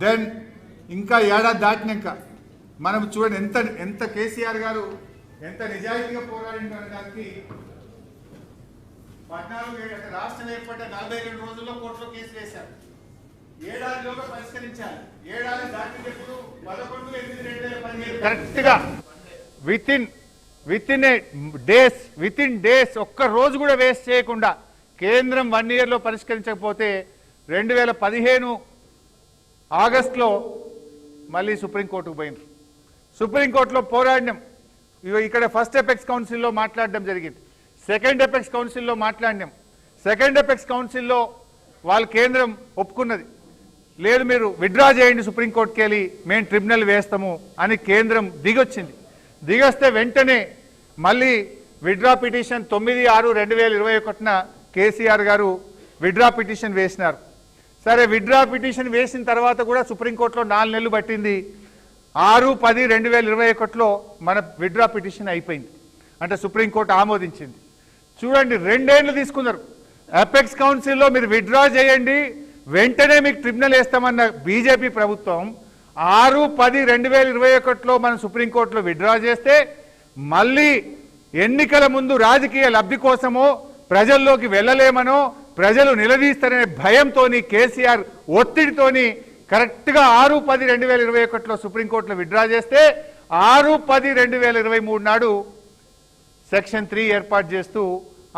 Then ఇంకా ఏడాది దాటినాక మనం చూడండి ఎంత ఎంత కేసీఆర్ గారు ఎంత నిజాయితీగా పోరాడించడానికి 14 రాష్ట్రం ఏర్పడ్డ 42 రోజుల్లో కోర్టులో కేసు వేశారు. ఏడాదిలోగా పరిష్కరించాలి. ఏడాది దాటినప్పుడు 11/8/2015 కరెక్ట్గా విత్ ఇన్ డేస్ ఒక్క రోజు కూడా వేస్ట్ చేయకుండా కేంద్రం 1 ఇయర్లో పరిష్కరించకపోతే 2015 ఆగస్టులో మళ్ళీ సుప్రీంకోర్టుకు పోయినారు. సుప్రీంకోర్టులో పోరాడినాం. ఇక్కడ ఫస్ట్ ఎపెక్స్ కౌన్సిల్లో మాట్లాడడం జరిగింది. సెకండ్ ఎపెక్స్ కౌన్సిల్లో మాట్లాడినాం. సెకండ్ ఎపెక్స్ కౌన్సిల్లో వాళ్ళు కేంద్రం ఒప్పుకున్నది. లేదు మీరు విత్డ్రా చేయండి, సుప్రీంకోర్టుకి వెళ్ళి మేము ట్రిబ్యునల్ వేస్తాము అని కేంద్రం దిగొచ్చింది. దిగొస్తే వెంటనే మళ్ళీ విత్డ్రా పిటిషన్ 9/6/2021 కేసీఆర్ గారు విత్డ్రా పిటిషన్ వేసినారు. సరే విత్డ్రా పిటిషన్ వేసిన తర్వాత కూడా సుప్రీంకోర్టులో 4 నెలలు పట్టింది. 6/10/2021 మన విత్డ్రా పిటిషన్ అయిపోయింది. అంటే సుప్రీంకోర్టు ఆమోదించింది. చూడండి 2 ఏళ్ళు తీసుకున్నారు. అపెక్స్ కౌన్సిల్లో మీరు విత్డ్రా చేయండి, వెంటనే మీకు ట్రిబ్యునల్ వేస్తామన్న బీజేపీ ప్రభుత్వం 6/10/2021 మనం సుప్రీంకోర్టులో విత్డ్రా చేస్తే మళ్ళీ ఎన్నికల ముందు రాజకీయ లబ్ధి కోసమో ప్రజల్లోకి వెళ్ళలేమనో ప్రజలు నిలదీస్తారనే భయంతోని కేసీఆర్ ఒత్తిడితోని కరెక్ట్గా 6/10/2021 సుప్రీంకోర్టులో విత్డ్రా చేస్తే 6/10/2023 నాడు సెక్షన్ 3 ఏర్పాటు చేస్తూ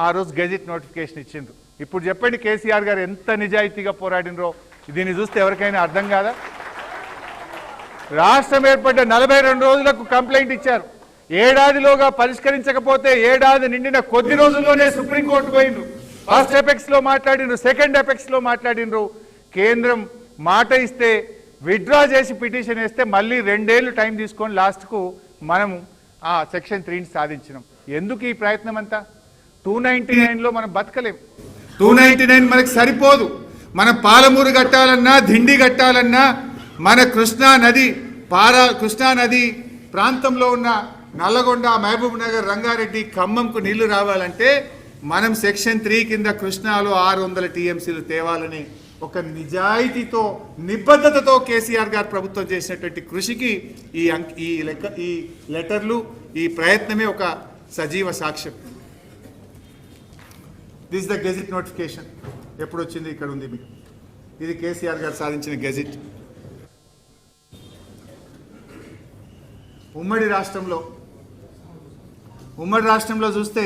ఆ రోజు గెజిట్ నోటిఫికేషన్ ఇచ్చిండ్రు. ఇప్పుడు చెప్పండి కేసీఆర్ గారు ఎంత నిజాయితీగా పోరాడినరో దీన్ని చూస్తే ఎవరికైనా అర్థం కాదా? రాష్ట్రం ఏర్పడ్డ 42 రోజులకు కంప్లైంట్ ఇచ్చారు. ఏడాదిలోగా పరిష్కరించకపోతే ఏడాది నిండిన కొద్ది రోజుల్లోనే సుప్రీంకోర్టు పోయిండ్రు. ఫస్ట్ ఎపెక్స్ లో మాట్లాడినరు, సెకండ్ ఎపెక్స్ లో మాట్లాడినరు. కేంద్రం మాట ఇస్తే విత్డ్రా చేసి పిటిషన్ వేస్తే మళ్ళీ 2 ఏళ్ళు టైం తీసుకొని లాస్ట్కు మనం ఆ సెక్షన్ 3ని సాధించినాం. ఎందుకు ఈ ప్రయత్నం అంతా? 299లో మనం బతకలేం. 299 మనకు సరిపోదు. మన పాలమూరు కట్టాలన్నా, దిండి కట్టాలన్నా, మన కృష్ణా నది ప్రాంతంలో ఉన్న నల్లగొండ, మహబూబ్ నగర్, రంగారెడ్డి, ఖమ్మంకు నీళ్లు రావాలంటే మనం సెక్షన్ 3 కింద కృష్ణాలో 600 టీఎంసీలు తేవాలని ఒక నిజాయితీతో నిబద్ధతతో కేసీఆర్ గారు ప్రభుత్వం చేసినటువంటి కృషికి ఈ లెటర్లు, ఈ ప్రయత్నమే ఒక సజీవ సాక్ష్యం. This the gazette notification. ఎప్పుడు వచ్చింది? ఇక్కడ ఉంది మీకు. ఇది కేసీఆర్ గారు సాధించిన గెజిట్. ఉమ్మడి రాష్ట్రంలో చూస్తే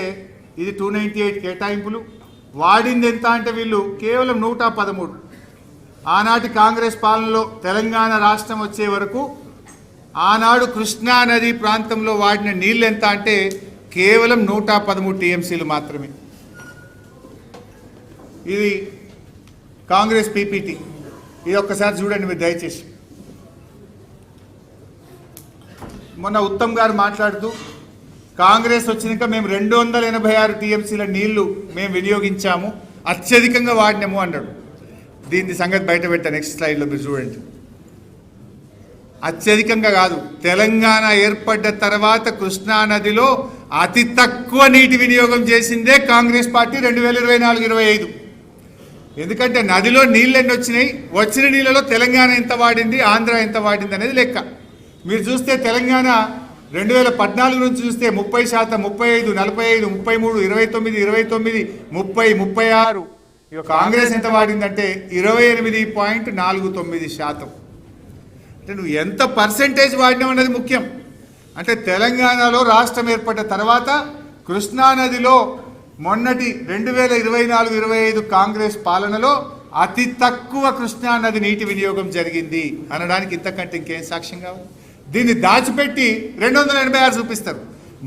ఇది 298 కేటాయింపులు. వాడింది ఎంత అంటే వీళ్ళు కేవలం 113. ఆనాటి కాంగ్రెస్ పాలనలో తెలంగాణ రాష్ట్రం వచ్చే వరకు ఆనాడు కృష్ణా నది ప్రాంతంలో వాడిన నీళ్ళు ఎంత అంటే కేవలం 113 టీఎంసీలు మాత్రమే. ఇది కాంగ్రెస్ పీపీటీ. ఇది ఒక్కసారి చూడండి మీరు దయచేసి. మొన్న ఉత్తమ్ గారు మాట్లాడుతూ కాంగ్రెస్ వచ్చినాక మేము 286 టీఎంసీల నీళ్లు మేము వినియోగించాము, అత్యధికంగా వాడినాము అన్నాడు. దీని సంగతి బయట పెట్టా. నెక్స్ట్ స్లైడ్లో మీరు చూడండి. అత్యధికంగా కాదు, తెలంగాణ ఏర్పడ్డ తర్వాత కృష్ణా నదిలో అతి తక్కువ నీటి వినియోగం చేసిందే కాంగ్రెస్ పార్టీ 2024-25. ఎందుకంటే నదిలో నీళ్ళు ఎన్ని వచ్చినాయి, వచ్చిన నీళ్ళలో తెలంగాణ ఎంత వాడింది, ఆంధ్ర ఎంత వాడింది అనేది లెక్క. మీరు చూస్తే తెలంగాణ 2014 నుంచి చూస్తే 30%, 35%, 45%, 33%, 29%, 30%, 36%. ఇక కాంగ్రెస్ ఎంత వాడిందంటే 28.49%. అంటే నువ్వు ఎంత పర్సెంటేజ్ వాడినావు అన్నది ముఖ్యం. అంటే తెలంగాణలో రాష్ట్రం ఏర్పడ్డ తర్వాత కృష్ణా నదిలో మొన్నటి 2024-25 కాంగ్రెస్ పాలనలో అతి తక్కువ కృష్ణా నది నీటి వినియోగం జరిగింది అనడానికి ఇంతకంటే ఇంకేం సాక్ష్యం కావాలి? దీన్ని దాచిపెట్టి 286 చూపిస్తారు.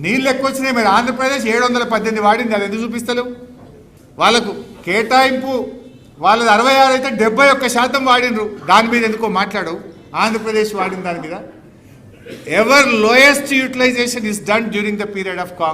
నీళ్ళు ఎక్కువ వచ్చినాయి. మరి ఆంధ్రప్రదేశ్ 718 వాడింది, అది ఎందుకు చూపిస్తలేవు? వాళ్ళకు కేటాయింపు వాళ్ళది 66 అయితే 71% వాడినరు. దాని మీద ఎందుకో మాట్లాడవు. ఆంధ్రప్రదేశ్ వాడిన దాని మీద ever lowest utilization is done during the period of Congress.